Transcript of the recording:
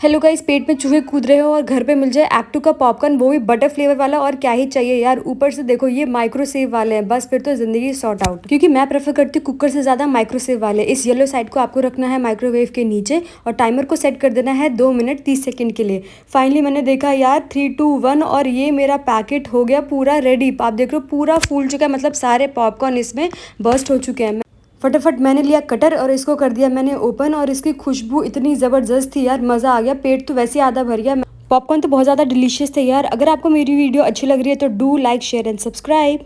Hello guys, पेट में चूहे कूद रहे हो और घर पे मिल जाए एक्टू का पॉपकॉर्न, वो भी बटर फ्लेवर वाला, और क्या ही चाहिए यार। ऊपर से देखो ये माइक्रोसेव वाले हैं, बस फिर तो जिंदगी सॉर्ट आउट। क्योंकि मैं प्रेफर करती हूँ कुकर से ज्यादा माइक्रोसेव वाले। इस येलो साइड को आपको रखना है माइक्रोवेव के नीचे और टाइमर को सेट कर देना है 2 मिनट 30 सेकंड के लिए। फाइनली मैंने देखा यार 3 2 1 और ये मेरा पैकेट हो गया पूरा रेडी। आप देख रहे हो पूरा फूल चुका है, मतलब सारे पॉपकॉर्न इसमें बर्स्ट हो चुके हैं। फटाफट मैंने लिया कटर और इसको कर दिया मैंने ओपन, और इसकी खुशबू इतनी ज़बरदस्त थी यार, मज़ा आ गया। पेट तो वैसे ही आधा भर गया। पॉपकॉर्न तो बहुत ज़्यादा डिलीशियस थे यार। अगर आपको मेरी वीडियो अच्छी लग रही है तो do like share and subscribe.